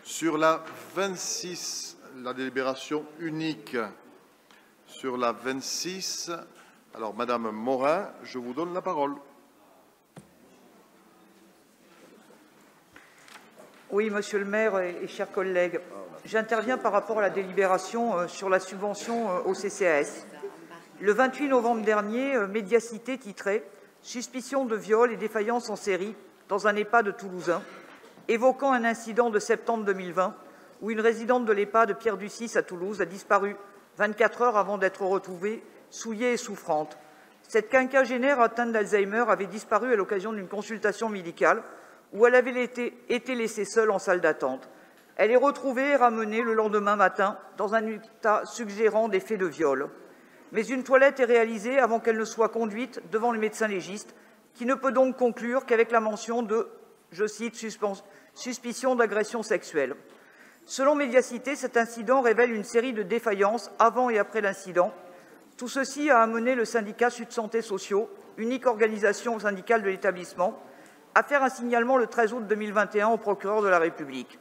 Sur la 26, la délibération unique. Sur la 26, alors Madame Morin, je vous donne la parole. Oui, Monsieur le maire et chers collègues, j'interviens par rapport à la délibération sur la subvention au CCAS. Le 28 novembre dernier, Médiacité titrait « Suspicion de viol et défaillance en série dans un EHPAD toulousain », évoquant un incident de septembre 2020 où une résidente de l'EHPAD Pierre Ducis à Toulouse a disparu 24 heures avant d'être retrouvée souillée et souffrante. Cette quinquagénaire atteinte d'Alzheimer avait disparu à l'occasion d'une consultation médicale où elle avait été laissée seule en salle d'attente. Elle est retrouvée et ramenée le lendemain matin dans un état suggérant des faits de viol. Mais une toilette est réalisée avant qu'elle ne soit conduite devant le médecin légiste, qui ne peut donc conclure qu'avec la mention de, je cite, suspicion d'agression sexuelle. Selon Médiacité, cet incident révèle une série de défaillances avant et après l'incident. Tout ceci a amené le syndicat Sud Santé Sociaux, unique organisation syndicale de l'établissement, à faire un signalement le 13 août 2021 au procureur de la République,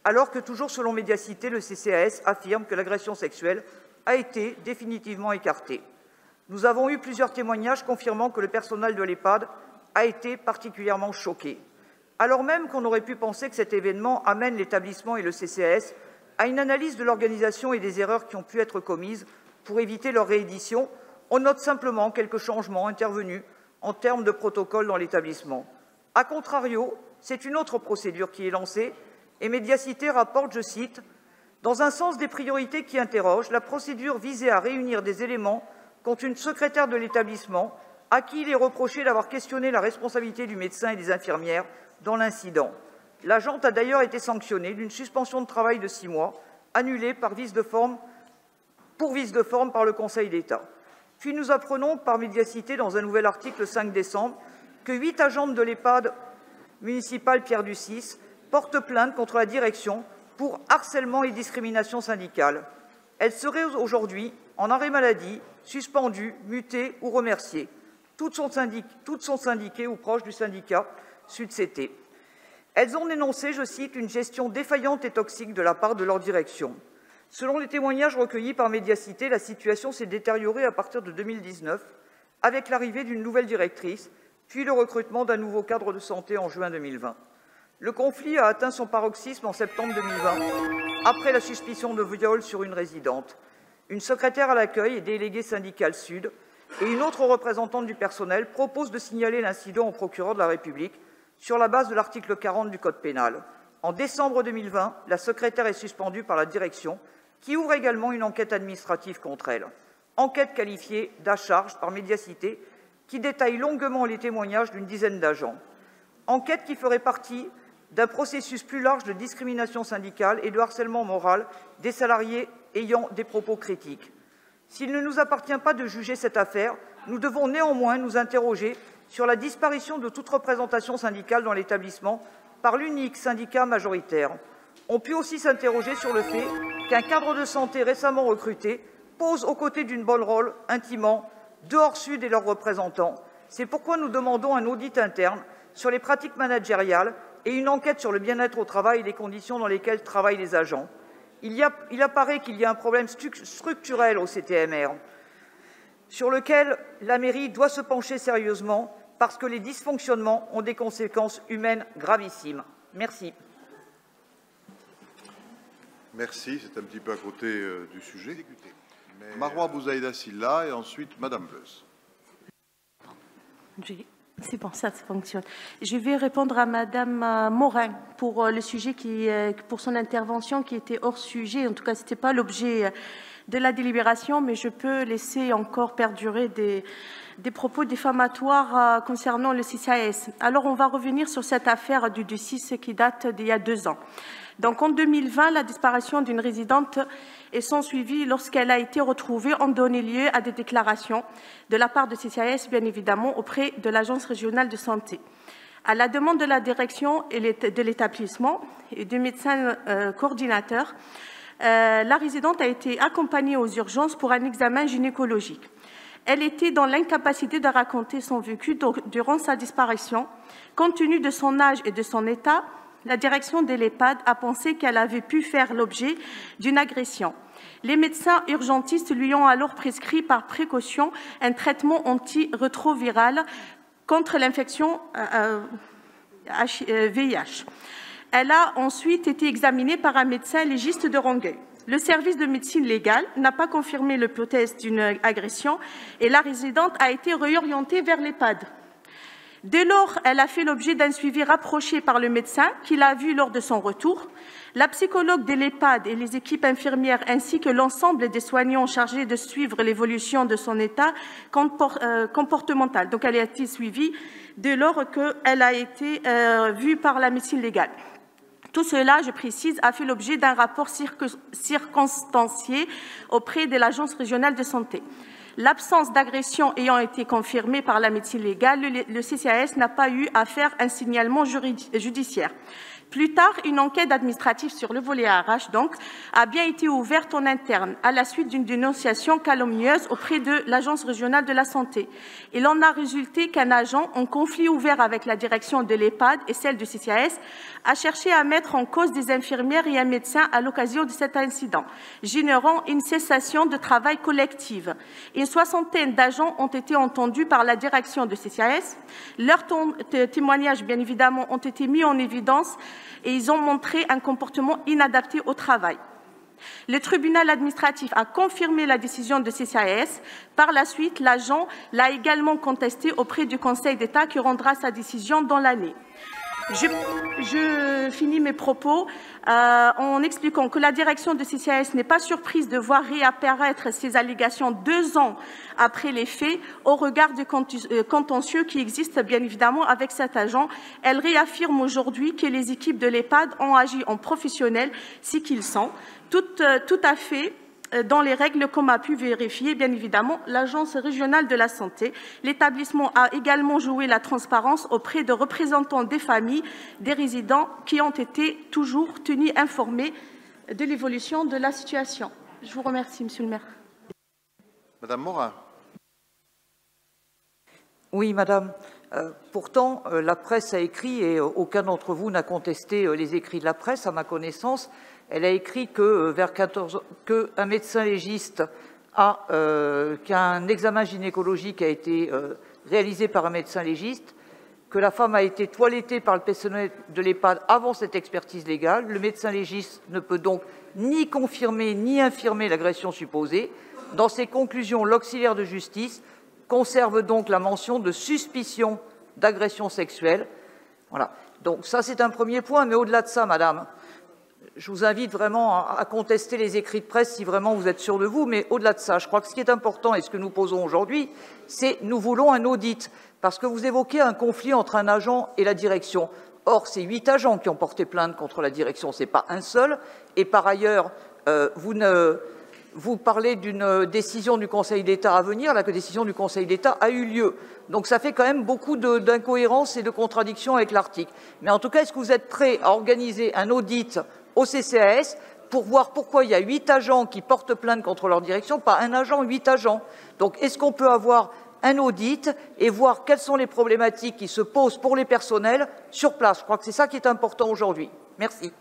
alors que, toujours selon Médiacité, le CCAS affirme que l'agression sexuelle a été définitivement écartée. Nous avons eu plusieurs témoignages confirmant que le personnel de l'EHPAD a été particulièrement choqué, alors même qu'on aurait pu penser que cet événement amène l'établissement et le CCAS à une analyse de l'organisation et des erreurs qui ont pu être commises pour éviter leur réédition. On note simplement quelques changements intervenus en termes de protocole dans l'établissement. A contrario, c'est une autre procédure qui est lancée et Médiacité rapporte, je cite, « Dans un sens des priorités qui interrogent, la procédure visait à réunir des éléments contre une secrétaire de l'établissement à qui il est reproché d'avoir questionné la responsabilité du médecin et des infirmières dans l'incident. L'agente a d'ailleurs été sanctionnée d'une suspension de travail de 6 mois, annulée pour vice de forme par le Conseil d'État. » Puis nous apprenons par Médiacité, dans un nouvel article le 5 décembre, que 8 agentes de l'EHPAD municipal Pierre Ducis portent plainte contre la direction pour harcèlement et discrimination syndicale. Elles seraient aujourd'hui en arrêt maladie, suspendues, mutées ou remerciées. Toutes sont syndiquées ou proches du syndicat Sud-CT. Elles ont dénoncé, je cite, une gestion défaillante et toxique de la part de leur direction. Selon les témoignages recueillis par Médiacité, la situation s'est détériorée à partir de 2019 avec l'arrivée d'une nouvelle directrice, puis le recrutement d'un nouveau cadre de santé en juin 2020. Le conflit a atteint son paroxysme en septembre 2020, après la suspicion de viol sur une résidente. Une secrétaire à l'accueil et déléguée syndicale Sud et une autre représentante du personnel proposent de signaler l'incident au procureur de la République sur la base de l'article 40 du Code pénal. En décembre 2020, la secrétaire est suspendue par la direction, qui ouvre également une enquête administrative contre elle. Enquête qualifiée d'à charge par Médiacité, qui détaille longuement les témoignages d'une dizaine d'agents. Enquête qui ferait partie d'un processus plus large de discrimination syndicale et de harcèlement moral des salariés ayant des propos critiques. S'il ne nous appartient pas de juger cette affaire, nous devons néanmoins nous interroger sur la disparition de toute représentation syndicale dans l'établissement par l'unique syndicat majoritaire. On peut aussi s'interroger sur le fait qu'un cadre de santé récemment recruté pose aux côtés d'une bonne rôle intimement dehors Sud et leurs représentants. C'est pourquoi nous demandons un audit interne sur les pratiques managériales et une enquête sur le bien-être au travail et les conditions dans lesquelles travaillent les agents. Il apparaît qu'il y a un problème structurel au CTMR sur lequel la mairie doit se pencher sérieusement parce que les dysfonctionnements ont des conséquences humaines gravissimes. Merci. Merci, c'est un petit peu à côté du sujet. Marois Bouzaïda Silla et ensuite Madame Bleus. C'est bon, ça fonctionne. Je vais répondre à Madame Morin pour le sujet pour son intervention qui était hors sujet. En tout cas, ce n'était pas l'objet de la délibération, mais je peux laisser encore perdurer des propos diffamatoires concernant le CCAS. Alors, on va revenir sur cette affaire du Ducis qui date d'il y a 2 ans. Donc, en 2020, la disparition d'une résidente et son suivi lorsqu'elle a été retrouvée ont donné lieu à des déclarations de la part de CCAS, bien évidemment, auprès de l'Agence régionale de santé. À la demande de la direction et de l'établissement et du médecin coordinateur, la résidente a été accompagnée aux urgences pour un examen gynécologique. Elle était dans l'incapacité de raconter son vécu durant sa disparition. Compte tenu de son âge et de son état, La direction de l'EHPAD a pensé qu'elle avait pu faire l'objet d'une agression. Les médecins urgentistes lui ont alors prescrit par précaution un traitement antirétroviral contre l'infection VIH. Elle a ensuite été examinée par un médecin légiste de Rangueil. Le service de médecine légale n'a pas confirmé l'hypothèse d'une agression et la résidente a été réorientée vers l'EHPAD. Dès lors, elle a fait l'objet d'un suivi rapproché par le médecin qui l'a vue lors de son retour. La psychologue de l'EHPAD et les équipes infirmières ainsi que l'ensemble des soignants chargés de suivre l'évolution de son état comportemental. Donc, elle a été suivie dès lors qu'elle a été vue par la médecine légale. Tout cela, je précise, a fait l'objet d'un rapport circonstancié auprès de l'Agence régionale de santé. L'absence d'agression ayant été confirmée par la médecine légale, le CCAS n'a pas eu à faire un signalement judiciaire. Plus tard, une enquête administrative sur le volet RH donc, a bien été ouverte en interne à la suite d'une dénonciation calomnieuse auprès de l'Agence régionale de la santé. Il en a résulté qu'un agent, en conflit ouvert avec la direction de l'EHPAD et celle du CCAS, a cherché à mettre en cause des infirmières et un médecin à l'occasion de cet incident, générant une cessation de travail collective. Une soixantaine d'agents ont été entendus par la direction de CCAS. Leurs témoignages, bien évidemment, ont été mis en évidence et ils ont montré un comportement inadapté au travail. Le tribunal administratif a confirmé la décision de CCAS. Par la suite, l'agent l'a également contesté auprès du Conseil d'État qui rendra sa décision dans l'année. Je finis mes propos en expliquant que la direction de CCAS n'est pas surprise de voir réapparaître ces allégations 2 ans après les faits au regard du contentieux qui existe bien évidemment avec cet agent. Elle réaffirme aujourd'hui que les équipes de l'EHPAD ont agi en professionnels, ce qu'ils sont, tout à fait dans les règles, comme a pu vérifier, bien évidemment, l'Agence régionale de la santé. L'établissement a également joué la transparence auprès de représentants des familles, des résidents qui ont été toujours tenus informés de l'évolution de la situation. Je vous remercie, Monsieur le maire. Madame Morin. Oui, madame. Pourtant, la presse a écrit, et aucun d'entre vous n'a contesté les écrits de la presse, à ma connaissance. Elle a écrit que qu'un médecin légiste qu'un examen gynécologique a été réalisé par un médecin légiste, que la femme a été toilettée par le personnel de l'EHPAD avant cette expertise légale. Le médecin légiste ne peut donc ni confirmer ni infirmer l'agression supposée. Dans ses conclusions, l'auxiliaire de justice conserve donc la mention de suspicion d'agression sexuelle. Voilà. Donc ça, c'est un premier point. Mais au-delà de ça, madame, je vous invite vraiment à contester les écrits de presse si vraiment vous êtes sûr de vous. Mais au-delà de ça, je crois que ce qui est important et ce que nous posons aujourd'hui, c'est nous voulons un audit. Parce que vous évoquez un conflit entre un agent et la direction. Or, c'est 8 agents qui ont porté plainte contre la direction, ce n'est pas un seul. Et par ailleurs, vous parlez d'une décision du Conseil d'État à venir. La décision du Conseil d'État a eu lieu. Donc ça fait quand même beaucoup d'incohérences et de contradictions avec l'article. Mais en tout cas, est-ce que vous êtes prêt à organiser un audit au CCAS pour voir pourquoi il y a 8 agents qui portent plainte contre leur direction, pas un agent, 8 agents. Donc est-ce qu'on peut avoir un audit et voir quelles sont les problématiques qui se posent pour les personnels sur place? Je crois que c'est ça qui est important aujourd'hui. Merci.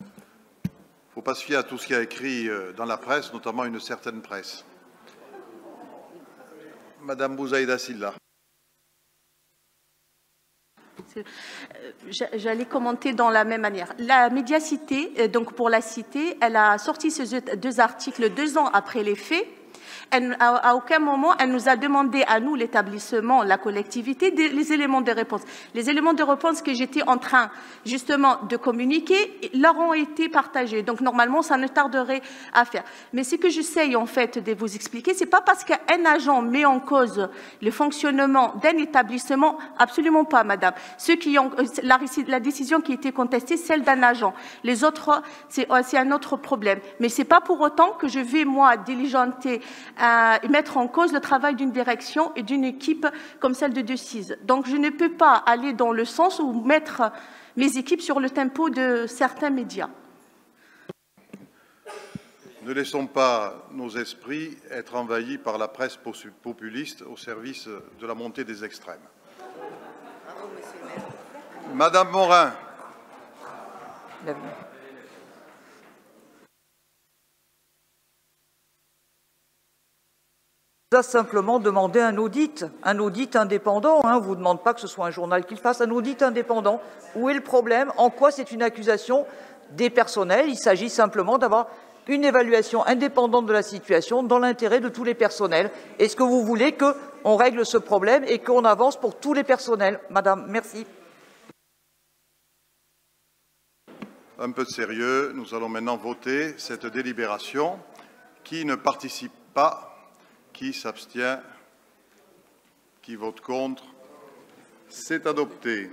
Il ne faut pas se fier à tout ce qui a écrit dans la presse, notamment une certaine presse. Madame Bouzaïda Silla. J'allais commenter dans la même manière. La médiacité, donc pour la cité, elle a sorti ces 2 articles 2 ans après les faits. À aucun moment, elle nous a demandé à nous, l'établissement, la collectivité, les éléments de réponse. Les éléments de réponse que j'étais en train justement de communiquer leur ont été partagés. Donc normalement, ça ne tarderait à faire. Mais ce que j'essaye en fait de vous expliquer, c'est pas parce qu'un agent met en cause le fonctionnement d'un établissement, absolument pas, madame. Ceux qui ont la décision qui a été contestée, celle d'un agent. Les autres, c'est un autre problème. Mais c'est pas pour autant que je vais moi diligenter mettre en cause le travail d'une direction et d'une équipe comme celle de Decize. Donc je ne peux pas aller dans le sens où mettre mes équipes sur le tempo de certains médias. Ne laissons pas nos esprits être envahis par la presse populiste au service de la montée des extrêmes. Madame Morin. On a simplement demandé un audit indépendant. On ne vous demande pas que ce soit un journal qui le fasse, un audit indépendant. Où est le problème? En quoi c'est une accusation des personnels? Il s'agit simplement d'avoir une évaluation indépendante de la situation dans l'intérêt de tous les personnels. Est-ce que vous voulez qu'on règle ce problème et qu'on avance pour tous les personnels? Madame, merci. Un peu de sérieux, nous allons maintenant voter cette délibération. Qui ne participe pas? Qui s'abstient? Qui vote contre? C'est adopté.